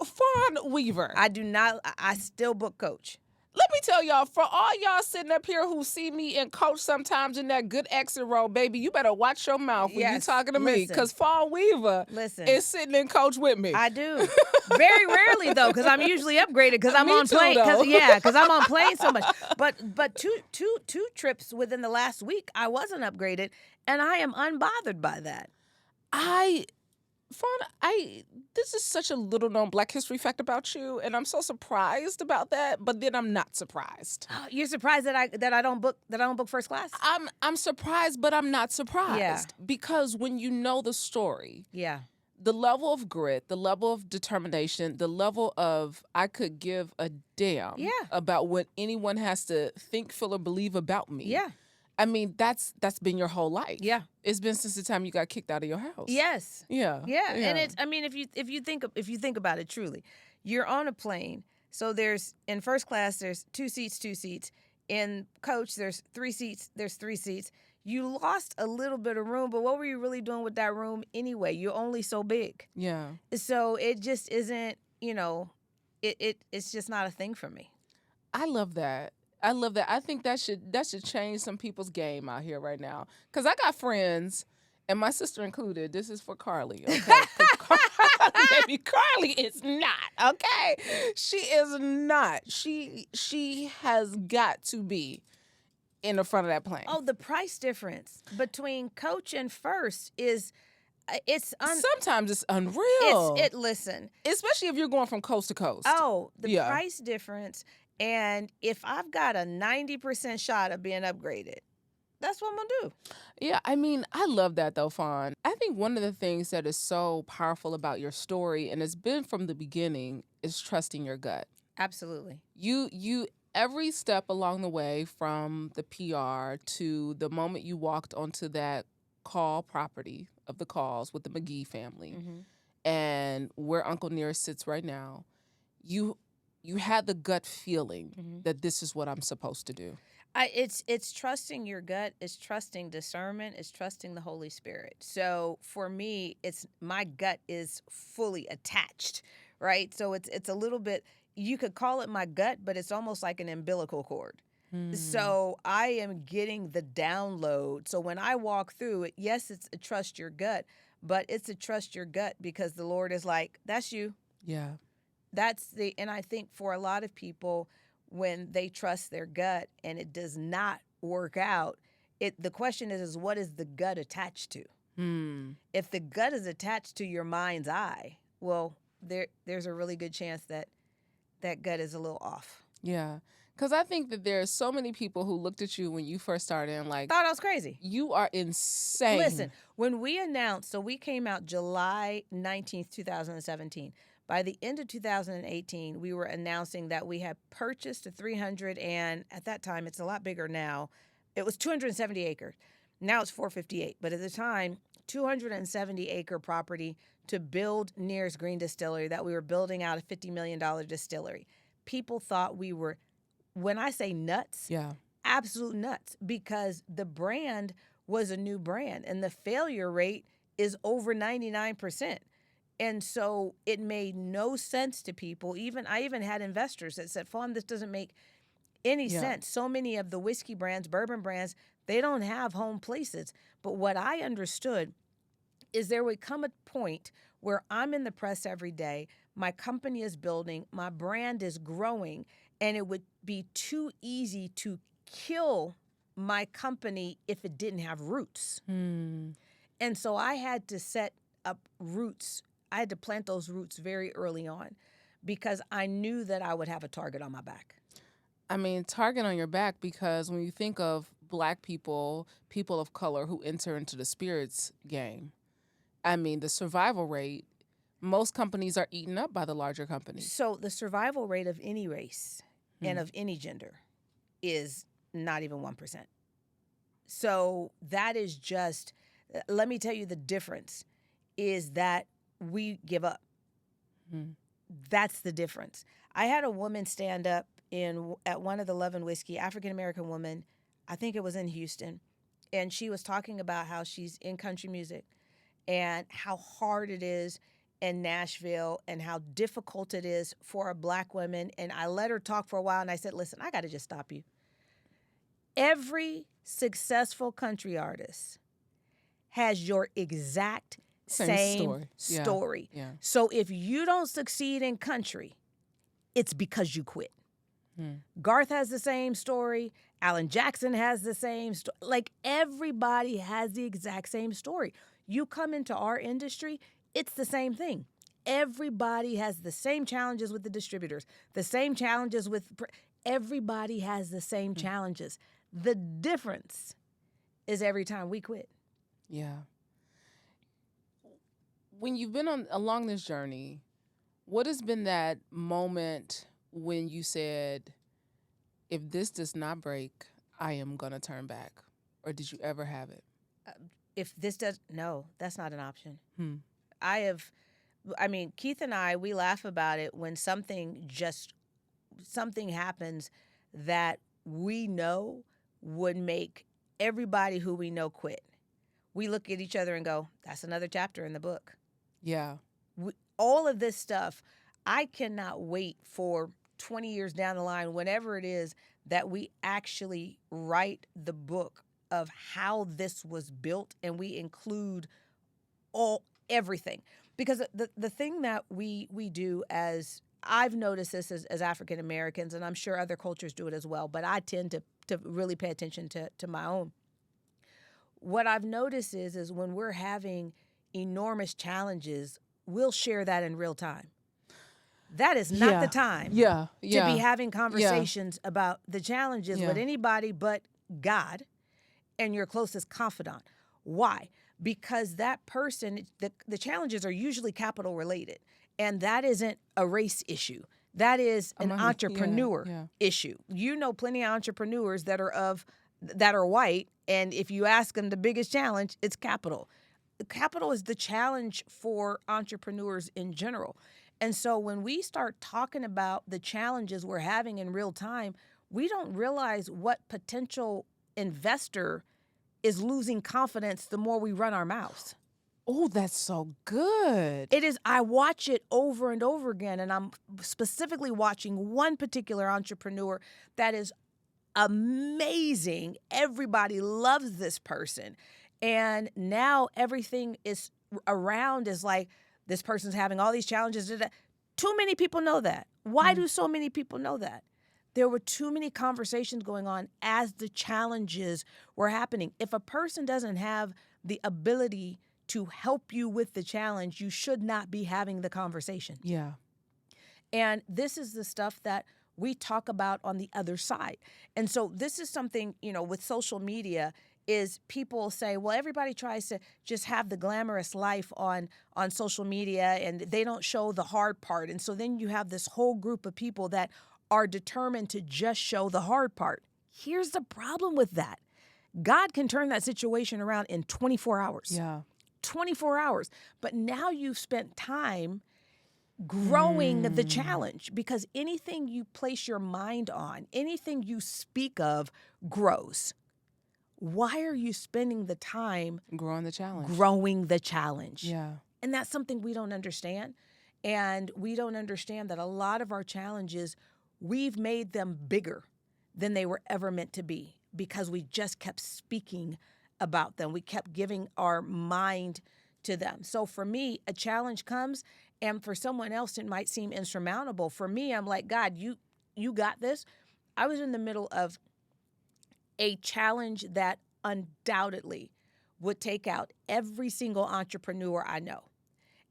Speaker 1: Fawn Weaver.
Speaker 2: I still book coach.
Speaker 1: Let me tell y'all, for all y'all sitting up here who see me in coach sometimes in that good exit row, baby, you better watch your mouth when you talking to me. Because Fawn Weaver is sitting in coach with me.
Speaker 2: I do. Very rarely, though, because I'm usually upgraded because I'm on plane. Because I'm on plane so much. But two trips within the last week, I wasn't upgraded, and I am unbothered by that.
Speaker 1: Fawn, this is such a little known Black history fact about you, and I'm so surprised about that. But then I'm not surprised.
Speaker 2: You're surprised that I don't book first class?
Speaker 1: I'm surprised, but I'm not surprised because when you know the story, the level of grit, the level of determination, the level of I could give a damn about what anyone has to think, feel, or believe about me.
Speaker 2: Yeah.
Speaker 1: I mean, that's been your whole life.
Speaker 2: Yeah.
Speaker 1: It's been since the time you got kicked out of your house.
Speaker 2: Yes.
Speaker 1: Yeah.
Speaker 2: Yeah. And it's, I mean, if you think about it truly, you're on a plane. So there's, in first class, there's two seats. In coach, there's 3 seats. You lost a little bit of room, but what were you really doing with that room anyway? You're only so big.
Speaker 1: Yeah.
Speaker 2: So it just isn't, it's just not a thing for me.
Speaker 1: I love that. I think that should change some people's game out here right now. Because I got friends, and my sister included. This is for Carly, okay? Baby, Carly is not, okay? She is not. She has got to be in the front of that plane.
Speaker 2: Oh, the price difference between Coach and First is
Speaker 1: sometimes it's unreal.
Speaker 2: Listen,
Speaker 1: especially if you're going from coast to coast.
Speaker 2: Oh, the price difference. And if I've got a 90% shot of being upgraded, that's what I'm going to do.
Speaker 1: Yeah, I mean, I love that though, Fawn. I think one of the things that is so powerful about your story, and it's been from the beginning, is trusting your gut.
Speaker 2: Absolutely.
Speaker 1: You every step along the way, from the PR to the moment you walked onto that call property of the calls with the McGee family, and where Uncle Nearest sits right now, you had the gut feeling that this is what I'm supposed to do.
Speaker 2: It's trusting your gut, it's trusting discernment, it's trusting the Holy Spirit. So for me, my gut is fully attached, right? So it's a little bit, you could call it my gut, but it's almost like an umbilical cord. So I am getting the download. So when I walk through it, yes, it's a trust your gut, but it's a trust your gut because the Lord is like, that's you.
Speaker 1: Yeah.
Speaker 2: And I think for a lot of people, when they trust their gut and it does not work out, the question is what is the gut attached to? If the gut is attached to your mind's eye, well, there's a really good chance that gut is a little off.
Speaker 1: Yeah. Because I think that there are so many people who looked at you when you first started and
Speaker 2: thought I was crazy.
Speaker 1: You are insane.
Speaker 2: Listen, when we announced, so we came out July 19th, 2017. By the end of 2018, we were announcing that we had purchased a 300, and at that time, it's a lot bigger now. It was 270 acres. Now it's 458. But at the time, 270-acre property to build Nearest Green Distillery, that we were building out a $50 million distillery. People thought we were, when I say nuts, absolute nuts, because the brand was a new brand, and the failure rate is over 99%. And so it made no sense to people. I even had investors that said, Fawn, this doesn't make any sense. So many of the whiskey brands, bourbon brands, they don't have home places. But what I understood is there would come a point where I'm in the press every day, my company is building, my brand is growing, and it would be too easy to kill my company if it didn't have roots. And so I had to set up roots. I had to plant those roots very early on because I knew that I would have a target on my back.
Speaker 1: I mean, target on your back, because when you think of Black people, people of color who enter into the spirits game, I mean, the survival rate, most companies are eaten up by the larger companies.
Speaker 2: So the survival rate of any race and of any gender is not even 1%. So that is just, let me tell you the difference is that we give up. That's the difference. I had a woman stand up at one of the Love and Whiskey, African-American woman, I think it was in Houston, and she was talking about how she's in country music and how hard it is in Nashville and how difficult it is for a Black woman. And I let her talk for a while, and I said, listen, I got to just stop you. Every successful country artist has your exact same story.
Speaker 1: Yeah.
Speaker 2: So if you don't succeed in country, it's because you quit. Garth has the same story. Alan Jackson has the same story. Like, everybody has the exact same story. You come into our industry, it's the same thing. Everybody has the same challenges with the distributors, the same challenges with, everybody has the same challenges. The difference is every time we quit.
Speaker 1: Yeah. When you've been along this journey, what has been that moment when you said, if this does not break, I am going to turn back? Or did you ever have it?
Speaker 2: No, that's not an option. Keith and I, we laugh about it when something happens that we know would make everybody who we know quit. We look at each other and go, that's another chapter in the book.
Speaker 1: Yeah.
Speaker 2: All of this stuff, I cannot wait for 20 years down the line, whenever it is that we actually write the book of how this was built, and we include everything. Because the thing that we do, as I've noticed this as African Americans, and I'm sure other cultures do it as well, but I tend to really pay attention to my own. What I've noticed is when we're having enormous challenges, we'll share that in real time. That is not the time to be having conversations about the challenges with anybody but God and your closest confidant. Why? Because that person, the challenges are usually capital related, and that isn't a race issue. That is an entrepreneur issue. You know plenty of entrepreneurs that are white, and if you ask them the biggest challenge, it's capital. Capital is the challenge for entrepreneurs in general. And so when we start talking about the challenges we're having in real time, we don't realize what potential investor is losing confidence the more we run our mouths.
Speaker 1: Oh, that's so good.
Speaker 2: It is. I watch it over and over again, and I'm specifically watching one particular entrepreneur that is amazing. Everybody loves this person. And now everything is around is like, this person's having all these challenges. Too many people know that. Why do so many people know that? There were too many conversations going on as the challenges were happening. If a person doesn't have the ability to help you with the challenge, you should not be having the conversation.
Speaker 1: Yeah.
Speaker 2: And this is the stuff that we talk about on the other side. And so this is something, with social media, is people say, well, everybody tries to just have the glamorous life on social media, and they don't show the hard part. And so then you have this whole group of people that are determined to just show the hard part. Here's the problem with that. God can turn that situation around in 24 hours.
Speaker 1: Yeah.
Speaker 2: 24 hours. But now you've spent time growing the challenge, because anything you place your mind on, anything you speak of grows. Why are you spending the time
Speaker 1: growing the challenge?
Speaker 2: Yeah. And that's something we don't understand. And we don't understand that a lot of our challenges, we've made them bigger than they were ever meant to be, because we just kept speaking about them. We kept giving our mind to them. So for me, a challenge comes, and for someone else, it might seem insurmountable. For me, I'm like, God, you got this. I was in the middle of a challenge that undoubtedly would take out every single entrepreneur I know.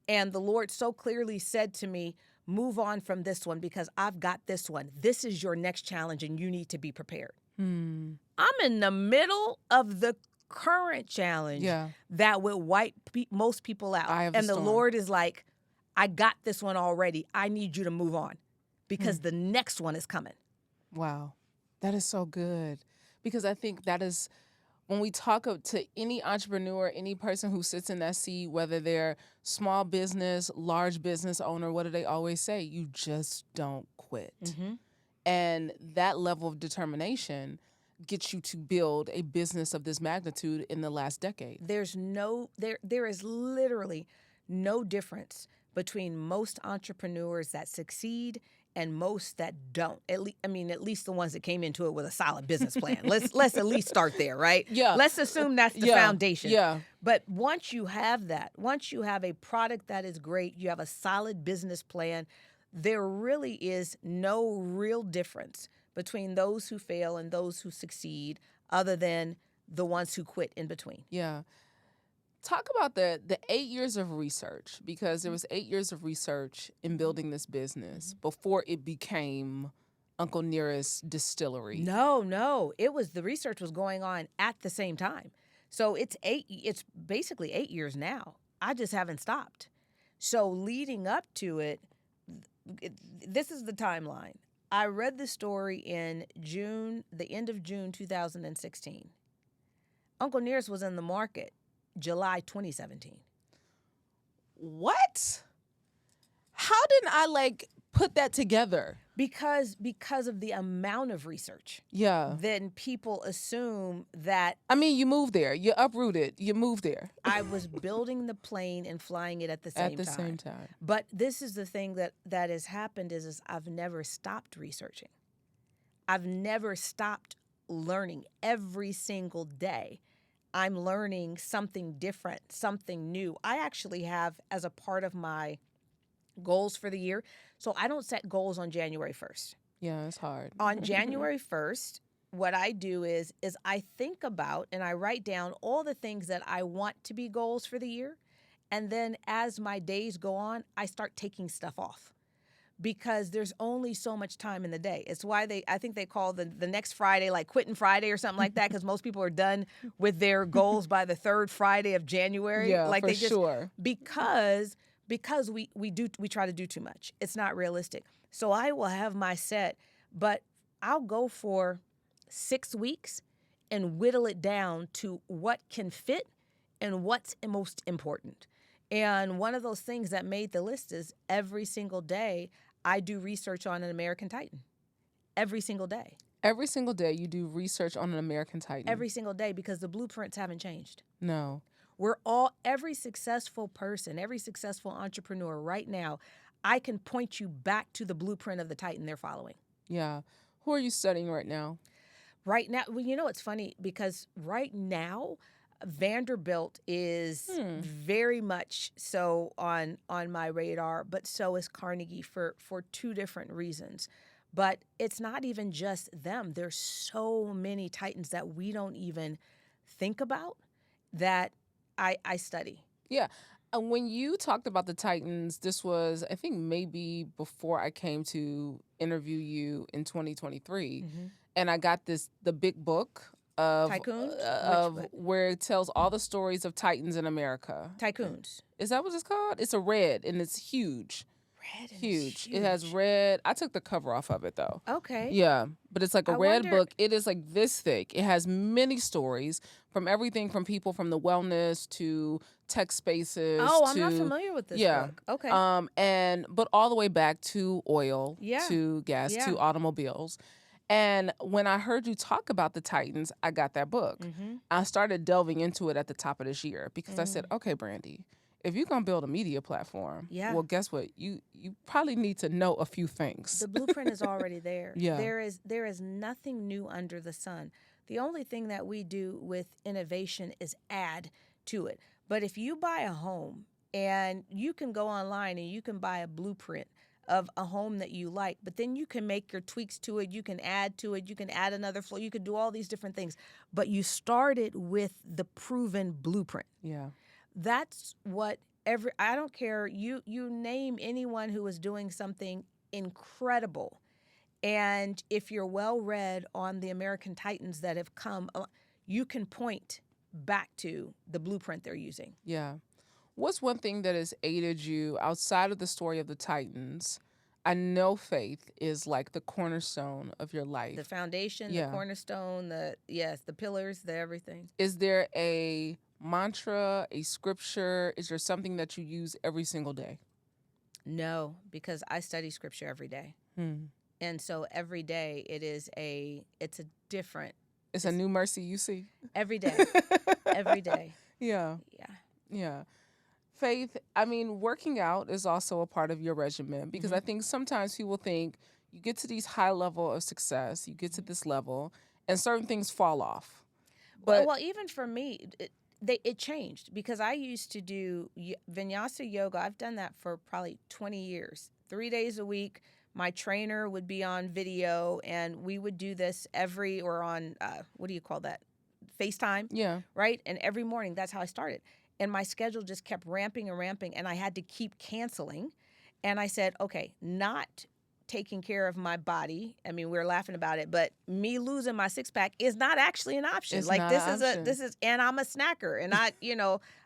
Speaker 2: And the Lord so clearly said to me, move on from this one, because I've got this one. This is your next challenge, and you need to be prepared. I'm in the middle of the current challenge that would wipe most people out. And the Lord is like, I got this one already. I need you to move on, because the next one is coming.
Speaker 1: Wow. That is so good. Because I think that is, when we talk to any entrepreneur, any person who sits in that seat, whether they're small business, large business owner, what do they always say? You just don't quit. And that level of determination gets you to build a business of this magnitude in the last decade.
Speaker 2: There is literally no difference between most entrepreneurs that succeed and most that don't. At least the ones that came into it with a solid business plan. Let's at least start there, right?
Speaker 1: Yeah.
Speaker 2: Let's assume that's the foundation.
Speaker 1: Yeah.
Speaker 2: But once you have that, once you have a product that is great, you have a solid business plan, there really is no real difference between those who fail and those who succeed, other than the ones who quit in between.
Speaker 1: Yeah. Talk about the 8 years of research, because there was 8 years of research in building this business before it became Uncle Nearest's distillery.
Speaker 2: No. The research was going on at the same time. So it's basically 8 years now. I just haven't stopped. So leading up to it, this is the timeline. I read the story in the end of June 2016. Uncle Nearest was in the market July 2017.
Speaker 1: What? How didn't I put that together?
Speaker 2: Because of the amount of research.
Speaker 1: Yeah.
Speaker 2: Then people assume that.
Speaker 1: You moved there. You uprooted. You moved there.
Speaker 2: I was building the plane and flying it at the same time.
Speaker 1: At the same time.
Speaker 2: But this is the thing that has happened is I've never stopped researching. I've never stopped learning. Every single day I'm learning something different, something new. I actually have, as a part of my goals for the year, so I don't set goals on January 1st.
Speaker 1: Yeah, it's hard.
Speaker 2: On January 1st, what I do is I think about and I write down all the things that I want to be goals for the year. And then as my days go on, I start taking stuff off because there's only so much time in the day. It's why I think they call the next Friday like quitting Friday or something like that, because most people are done with their goals by the third Friday of January.
Speaker 1: Yeah,
Speaker 2: like
Speaker 1: for
Speaker 2: they just,
Speaker 1: sure.
Speaker 2: Because we try to do too much. It's not realistic. So I will have my set, but I'll go for 6 weeks and whittle it down to what can fit and what's most important. And one of those things that made the list is every single day I do research on an American Titan. Every single day.
Speaker 1: Every single day you do research on an American Titan.
Speaker 2: Every single day, because the blueprints haven't changed.
Speaker 1: No.
Speaker 2: Every successful person, every successful entrepreneur right now, I can point you back to the blueprint of the Titan they're following.
Speaker 1: Yeah. Who are you studying right now?
Speaker 2: Right now, well, it's funny because right now, Vanderbilt is very much so on my radar, but so is Carnegie for two different reasons. But it's not even just them. There's so many Titans that we don't even think about that I study.
Speaker 1: Yeah. And when you talked about the Titans, this was, I think, maybe before I came to interview you in 2023.
Speaker 2: Mm-hmm.
Speaker 1: And I got the big book of
Speaker 2: Tycoons?
Speaker 1: where it tells all the stories of Titans in America.
Speaker 2: Tycoons.
Speaker 1: Is that what it's called? It's a red, and it's huge.
Speaker 2: Red and
Speaker 1: Huge. It has red. I took the cover off of it, though.
Speaker 2: Okay.
Speaker 1: Yeah, but it's like a
Speaker 2: I
Speaker 1: red
Speaker 2: wonder-
Speaker 1: book. It is like this thick. It has many stories from everything from people from the wellness to tech spaces.
Speaker 2: Oh, I'm not familiar with this book. Okay.
Speaker 1: But all the way back to oil,
Speaker 2: Yeah.
Speaker 1: to gas,
Speaker 2: Yeah.
Speaker 1: to automobiles. And when I heard you talk about the Titans, I got that book.
Speaker 2: Mm-hmm.
Speaker 1: I started delving into it at the top of this year because I said, okay, Brandi, if you're going to build a media platform,
Speaker 2: Yeah.
Speaker 1: well, guess what? You probably need to know a few things.
Speaker 2: The blueprint is already there.
Speaker 1: Yeah.
Speaker 2: There is nothing new under the sun. The only thing that we do with innovation is add to it. But if you buy a home and you can go online and you can buy a blueprint of a home that you like, but then you can make your tweaks to it, you can add to it, you can add another floor, you could do all these different things. But you started with the proven blueprint.
Speaker 1: Yeah.
Speaker 2: That's what I don't care, you name anyone who is doing something incredible. And if you're well read on the American Titans that have come, you can point back to the blueprint they're using.
Speaker 1: Yeah. What's one thing that has aided you outside of the story of the Titans? I know faith is like the cornerstone of your life.
Speaker 2: The foundation,
Speaker 1: Yeah.
Speaker 2: the cornerstone, the pillars, the everything.
Speaker 1: Is there a mantra, a scripture? Is there something that you use every single day?
Speaker 2: No, because I study scripture every day. And so every day it's a different.
Speaker 1: It's a new mercy you see?
Speaker 2: Every day. Every day.
Speaker 1: Yeah.
Speaker 2: Yeah.
Speaker 1: Yeah. Faith, I mean, working out is also a part of your regimen because I think sometimes people think you get to these high level of success, you get to this level, and certain things fall off. But
Speaker 2: Well, even for me, it changed because I used to do vinyasa yoga. I've done that for probably 20 years, 3 days a week. My trainer would be on video, and we would do this on what do you call that? FaceTime.
Speaker 1: yeah,
Speaker 2: Right? And every morning, that's how I started. And my schedule just kept ramping and ramping, and I had to keep canceling. And I said, okay, not taking care of my body. I mean, we were laughing about it, but me losing my six pack is not actually an option.
Speaker 1: It's
Speaker 2: like
Speaker 1: not
Speaker 2: this
Speaker 1: an
Speaker 2: is
Speaker 1: option.
Speaker 2: and I'm a snacker, and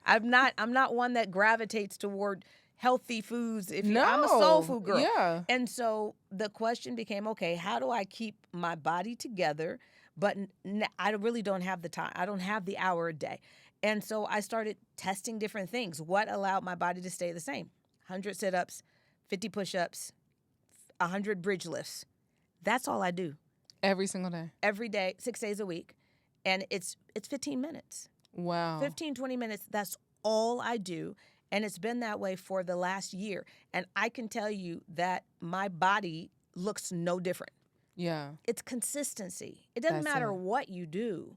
Speaker 2: I'm not one that gravitates toward healthy foods. I'm a soul food girl.
Speaker 1: Yeah.
Speaker 2: And so the question became, okay, how do I keep my body together? But I really don't have the time. I don't have the hour a day. And so I started testing different things. What allowed my body to stay the same? 100 sit-ups, 50 push-ups, 100 bridge lifts. That's all I do.
Speaker 1: Every single day.
Speaker 2: Every day, 6 days a week. And it's 15 minutes.
Speaker 1: Wow.
Speaker 2: 15, 20 minutes, that's all I do. And it's been that way for the last year. And I can tell you that my body looks no different.
Speaker 1: Yeah.
Speaker 2: It's consistency. It doesn't
Speaker 1: That's
Speaker 2: matter
Speaker 1: it.
Speaker 2: what you do.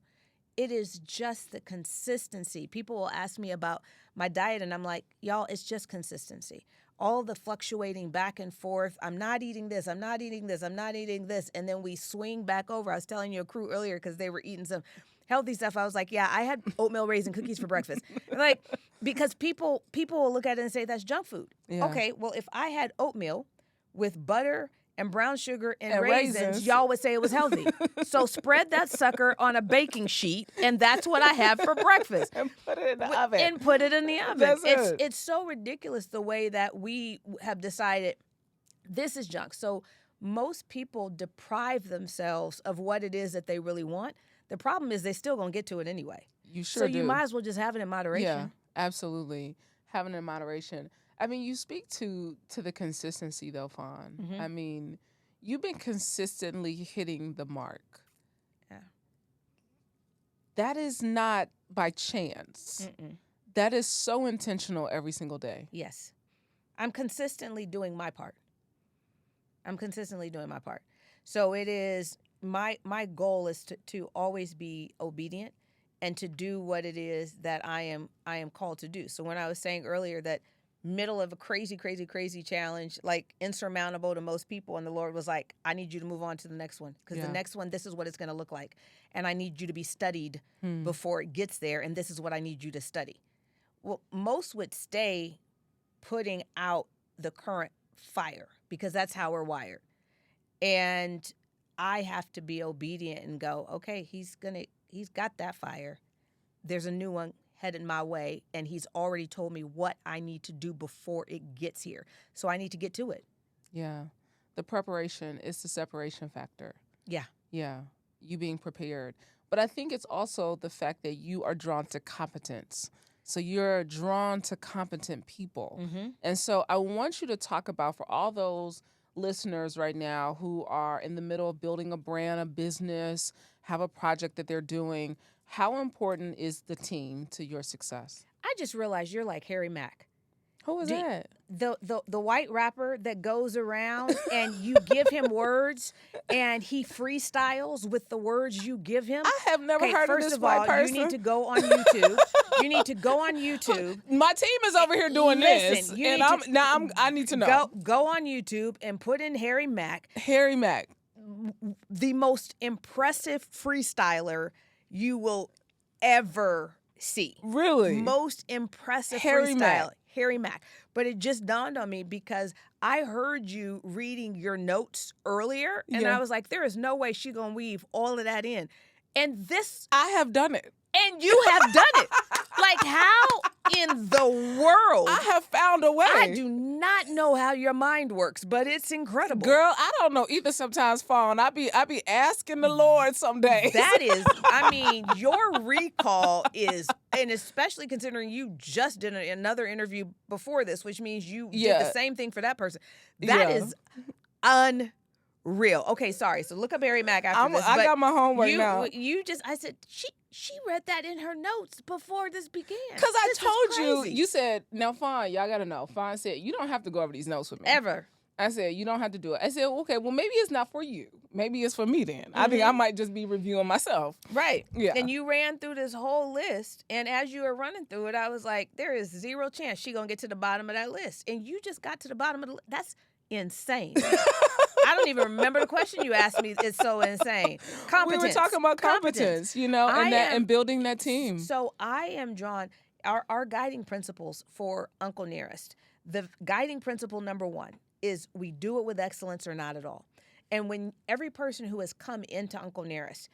Speaker 2: It is just the consistency. People will ask me about my diet, and I'm like, y'all, it's just consistency. all the fluctuating back and forth. I'm not eating this. I'm not eating this. I'm not eating this. And then we swing back over. I was telling your crew earlier because they were eating some healthy stuff. I was like, yeah, I had oatmeal raisin cookies for breakfast. Like, because people will look at it and say that's junk food.
Speaker 1: Yeah.
Speaker 2: Okay, well, if I had oatmeal with butter and brown sugar and raisins,
Speaker 1: raisins,
Speaker 2: y'all would say it was healthy. So spread that sucker on a baking sheet, and that's what I have for breakfast.
Speaker 1: And put it in the oven.
Speaker 2: And put it in the oven.
Speaker 1: That's it.
Speaker 2: It's so ridiculous the way that we have decided this is junk. So most people deprive themselves of what it is that they really want. The problem is they still gonna get to it anyway.
Speaker 1: You sure do.
Speaker 2: So you might as well just have it in moderation.
Speaker 1: Yeah, absolutely. Having it in moderation. I mean, you speak to the consistency, though, Fawn.
Speaker 2: Mm-hmm.
Speaker 1: I mean, you've been consistently hitting the mark.
Speaker 2: Yeah.
Speaker 1: That is not by chance.
Speaker 2: Mm-mm.
Speaker 1: That is so intentional every single day.
Speaker 2: Yes. I'm consistently doing my part. So it is, my goal is to always be obedient and to do what it is that I am called to do. So when I was saying earlier that middle of a crazy challenge, like insurmountable to most people, and the Lord was like, I need you to move on to the next one, because the next one, this is what it's going to look like, and I need you to be studied before it gets there, and this is what I need you to study. Well, most would stay putting out the current fire because that's how we're wired, and I have to be obedient and go, okay, he's got that fire, there's a new one headed my way, and he's already told me what I need to do before it gets here. So I need to get to it.
Speaker 1: Yeah. The preparation is the separation factor.
Speaker 2: Yeah.
Speaker 1: Yeah. You being prepared. But I think it's also the fact that you are drawn to competence. So you're drawn to competent people.
Speaker 2: Mm-hmm.
Speaker 1: And so I want you to talk about, for all those listeners right now who are in the middle of building a brand, a business, have a project that they're doing, how important is the team to your success?
Speaker 2: I just realized you're like Harry Mack.
Speaker 1: Who is that?
Speaker 2: The white rapper that goes around and you give him words and he freestyles with the words you give him.
Speaker 1: I have never heard of this white person.
Speaker 2: First of all, you need to go on YouTube.
Speaker 1: My team is over here doing this, and I need to know.
Speaker 2: Go on YouTube and put in Harry Mack.
Speaker 1: Harry Mack,
Speaker 2: the most impressive freestyler you will ever see.
Speaker 1: Really?
Speaker 2: Most impressive
Speaker 1: Harry
Speaker 2: freestyler.
Speaker 1: Mack.
Speaker 2: Harry Mack. But it just dawned on me because I heard you reading your notes earlier, and I was like, there is no way she's going to weave all of that in. And this...
Speaker 1: I have done it.
Speaker 2: And you have done it. Like, how in the world?
Speaker 1: I have found a way.
Speaker 2: I do not know how your mind works, but it's incredible.
Speaker 1: Girl, I don't know either sometimes, Fawn. I be asking the Lord some days.
Speaker 2: That is, I mean, your recall is, and especially considering you just did another interview before this, which means you did the same thing for that person. That is unreal. Okay, sorry. So look up Harry Mack after this.
Speaker 1: I got my homework now.
Speaker 2: I said, she read that in her notes before this began.
Speaker 1: Because I told you said, now, Fawn, y'all got to know. Fawn said, you don't have to go over these notes with me.
Speaker 2: Ever.
Speaker 1: I said, you don't have to do it. I said, okay, well, maybe it's not for you. Maybe it's for me then. I think I might just be reviewing myself.
Speaker 2: Right.
Speaker 1: Yeah.
Speaker 2: And you ran through this whole list, and as you were running through it, I was like, there is zero chance she's going to get to the bottom of that list. And you just got to the bottom of the list. That's insane. I don't even remember the question you asked me. It's so insane. Competence.
Speaker 1: We were talking about competence, and building that team.
Speaker 2: So I am drawn, our guiding principles for Uncle Nearest. The guiding principle number one is we do it with excellence or not at all. And when every person who has come into Uncle Nearest,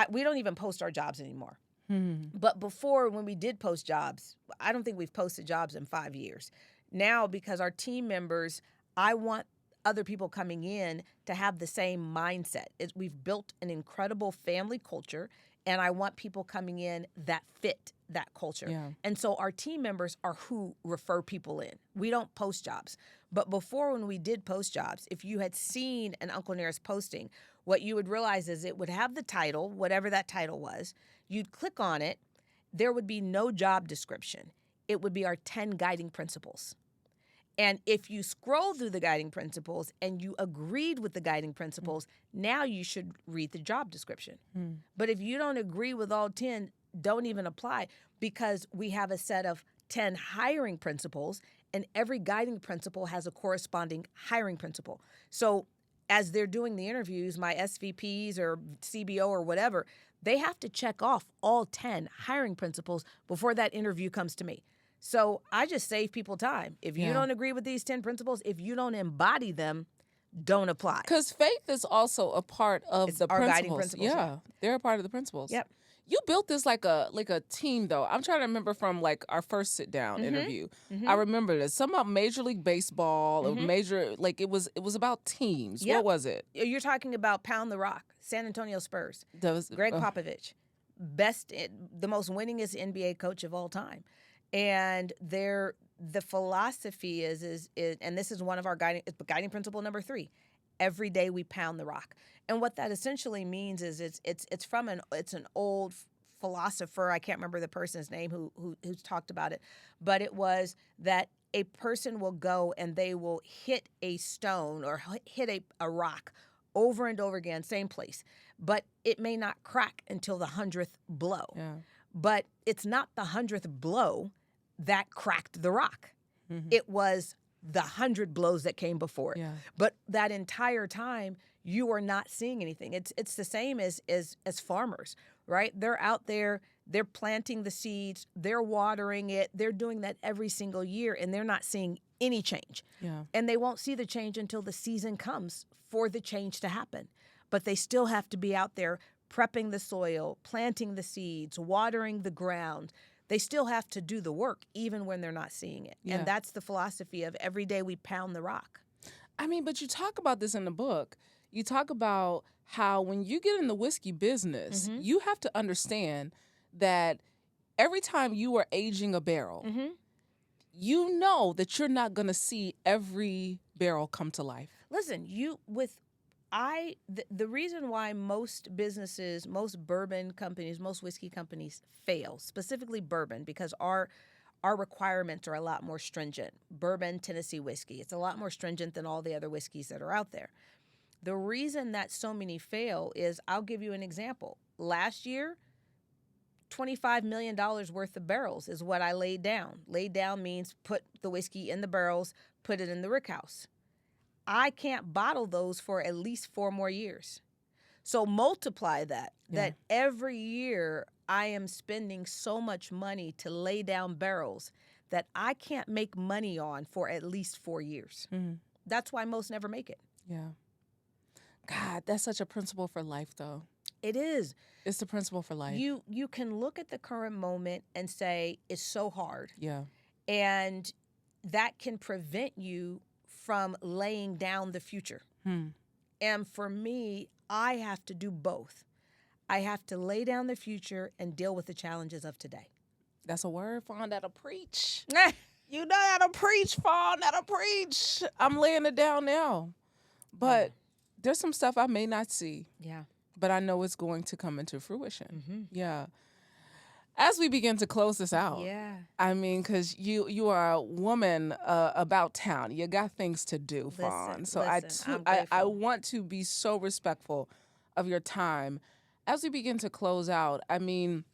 Speaker 2: we don't even post our jobs anymore.
Speaker 1: Mm-hmm.
Speaker 2: But before, when we did post jobs, I don't think we've posted jobs in 5 years. Now, because our team members, I want other people coming in to have the same mindset. We've built an incredible family culture, and I want people coming in that fit that culture.
Speaker 1: Yeah.
Speaker 2: And so our team members are who refer people in. We don't post jobs. But before, when we did post jobs, if you had seen an Uncle Nearest posting, what you would realize is it would have the title, whatever that title was. You'd click on it. There would be no job description. It would be our 10 guiding principles. And if you scroll through the guiding principles and you agreed with the guiding principles, now you should read the job description. But if you don't agree with all 10, don't even apply, because we have a set of 10 hiring principles and every guiding principle has a corresponding hiring principle. So as they're doing the interviews, my SVPs or CBO or whatever, they have to check off all 10 hiring principles before that interview comes to me. So I just save people time. If you don't agree with these 10 principles, if you don't embody them, don't apply.
Speaker 1: Because faith is also a part of the
Speaker 2: our
Speaker 1: principles.
Speaker 2: guiding principles.
Speaker 1: Yeah, they're a part of the principles.
Speaker 2: Yep.
Speaker 1: You built this like a team, though. I'm trying to remember from like our first sit down interview. I remember this. Some about Major League Baseball or major, like it was about teams.
Speaker 2: Yep.
Speaker 1: What was it?
Speaker 2: You're talking about Pound the Rock, San Antonio Spurs. Greg Popovich, the most winningest NBA coach of all time, and the philosophy is, and this is one of our guiding principle number 3. Every day we pound the rock. And what that essentially means is it's an old philosopher. I can't remember the person's name who's talked about it, but it was that a person will go and they will hit a stone or hit a rock over and over again, same place, but it may not crack until the 100th blow.
Speaker 1: Yeah.
Speaker 2: But it's not the 100th blow that cracked the rock. It was the 100 blows that came before it.
Speaker 1: Yeah.
Speaker 2: But that entire time, you are not seeing anything. It's the same as farmers, right? They're out there, they're planting the seeds, they're watering it, they're doing that every single year, and they're not seeing any change.
Speaker 1: Yeah.
Speaker 2: And they won't see the change until the season comes for the change to happen. But they still have to be out there prepping the soil, planting the seeds, watering the ground. They still have to do the work even when they're not seeing it.
Speaker 1: Yeah.
Speaker 2: And that's the philosophy of every day we pound the rock.
Speaker 1: I mean, but you talk about this in the book. You talk about how when you get in the whiskey business, you have to understand that every time you are aging a barrel, you know that you're not going to see every barrel come to life.
Speaker 2: Listen, the reason why most businesses, most bourbon companies, most whiskey companies fail, specifically bourbon, because our requirements are a lot more stringent. Bourbon, Tennessee whiskey, it's a lot more stringent than all the other whiskeys that are out there. The reason that so many fail is, I'll give you an example. Last year, $25 million worth of barrels is what I laid down. Laid down means put the whiskey in the barrels, put it in the rickhouse. I can't bottle those for at least 4 more years. So multiply that every year I am spending so much money to lay down barrels that I can't make money on for at least 4 years. That's why most never make it.
Speaker 1: Yeah. God, that's such a principle for life, though.
Speaker 2: It is.
Speaker 1: It's the principle for life.
Speaker 2: You can look at the current moment and say, it's so hard.
Speaker 1: Yeah.
Speaker 2: And that can prevent you from laying down the future. And for me, I have to do both. I have to lay down the future and deal with the challenges of today.
Speaker 1: That's a word, Fawn, that'll preach. You know that'll preach, Fawn, that'll preach. I'm laying it down now. But there's some stuff I may not see.
Speaker 2: Yeah.
Speaker 1: But I know it's going to come into fruition. Yeah. As we begin to close this out, I mean, because you are a woman about town. You got things to do, Fawn. So I want to be so respectful of your time. As we begin to close out, I mean,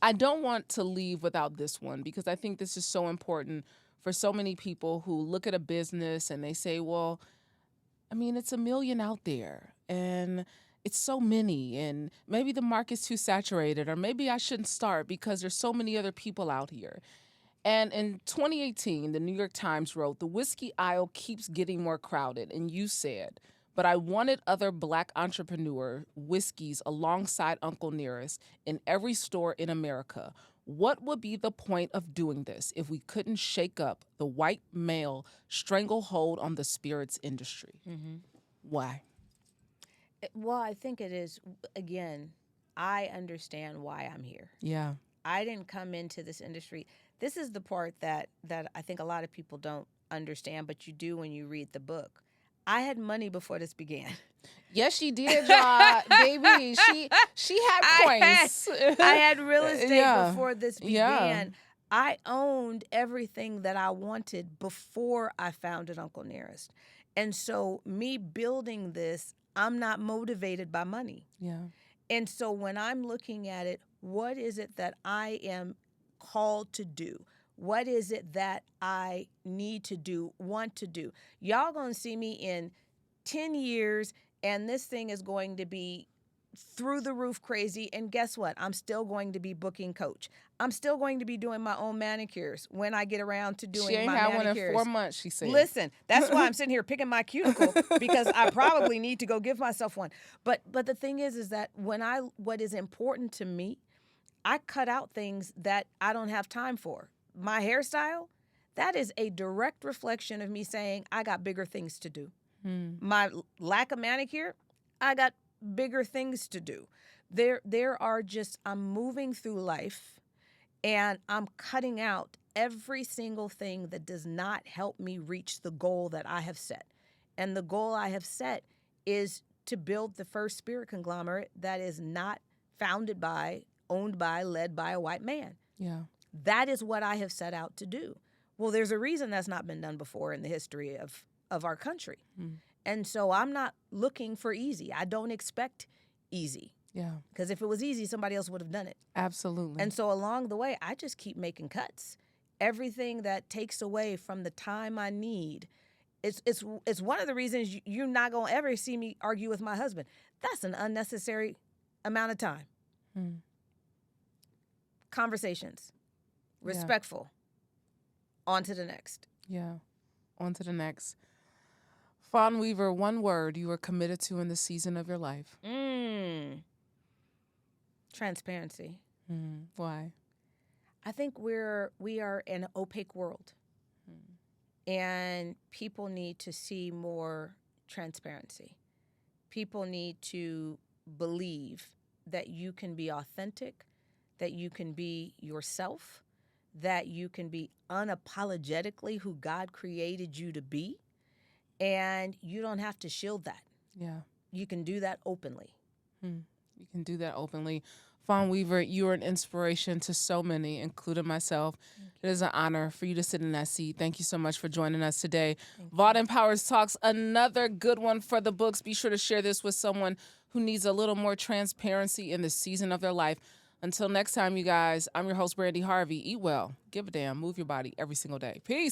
Speaker 1: I don't want to leave without this one, because I think this is so important for so many people who look at a business and they say, well, I mean, it's 1 million out there, and it's so many, and maybe the market's too saturated, or maybe I shouldn't start because there's so many other people out here. And in 2018, the New York Times wrote, the whiskey aisle keeps getting more crowded. And you said, but I wanted other Black entrepreneur whiskeys alongside Uncle Nearest in every store in America. What would be the point of doing this if we couldn't shake up the white male stranglehold on the spirits industry? Why?
Speaker 2: Well, I think it is, again, I understand why I'm here.
Speaker 1: Yeah.
Speaker 2: I didn't come into this industry. This is the part that I think a lot of people don't understand, but you do when you read the book. I had money before this began.
Speaker 1: Yes, she did, y'all. Baby, she had coins.
Speaker 2: I had real estate before this began.
Speaker 1: Yeah.
Speaker 2: I owned everything that I wanted before I founded Uncle Nearest. And so me building this, I'm not motivated by money.
Speaker 1: Yeah.
Speaker 2: And so when I'm looking at it, what is it that I am called to do? What is it that I need to do, want to do? Y'all gonna see me in 10 years, and this thing is going to be through the roof crazy. And guess what? I'm still going to be booking Coach. I'm still going to be doing my own manicures when I get around to doing
Speaker 1: She ain't
Speaker 2: my
Speaker 1: had
Speaker 2: manicures.
Speaker 1: one in 4 months, she said.
Speaker 2: Listen, that's why I'm sitting here picking my cuticle, because I probably need to go give myself one. But the thing is that what is important to me, I cut out things that I don't have time for. My hairstyle, that is a direct reflection of me saying I got bigger things to do. My lack of manicure, I got bigger things to do. There are just, I'm moving through life and I'm cutting out every single thing that does not help me reach the goal that I have set. And the goal I have set is to build the first spirit conglomerate that is not founded by, owned by, led by a white man.
Speaker 1: Yeah.
Speaker 2: That is what I have set out to do. Well, there's a reason that's not been done before in the history of our country. And so I'm not looking for easy. I don't expect easy.
Speaker 1: Yeah.
Speaker 2: Because if it was easy, somebody else would have done it.
Speaker 1: Absolutely.
Speaker 2: And so along the way, I just keep making cuts. Everything that takes away from the time I need. It's one of the reasons you're not going to ever see me argue with my husband. That's an unnecessary amount of time. Conversations. Respectful. On to the next.
Speaker 1: Yeah. On to the next. Fawn Weaver, one word you are committed to in the season of your life.
Speaker 2: Transparency.
Speaker 1: Why?
Speaker 2: I think we are in an opaque world. And people need to see more transparency. People need to believe that you can be authentic, that you can be yourself, that you can be unapologetically who God created you to be. And you don't have to shield that.
Speaker 1: Yeah.
Speaker 2: You can do that openly.
Speaker 1: You can do that openly. Fawn Weaver, you are an inspiration to so many, including myself. It is an honor for you to sit in that seat. Thank you so much for joining us today. Vaught Empowers Talks, another good one for the books. Be sure to share this with someone who needs a little more transparency in the season of their life. Until next time, you guys, I'm your host, Brandi Harvey. Eat well, give a damn, move your body every single day. Peace.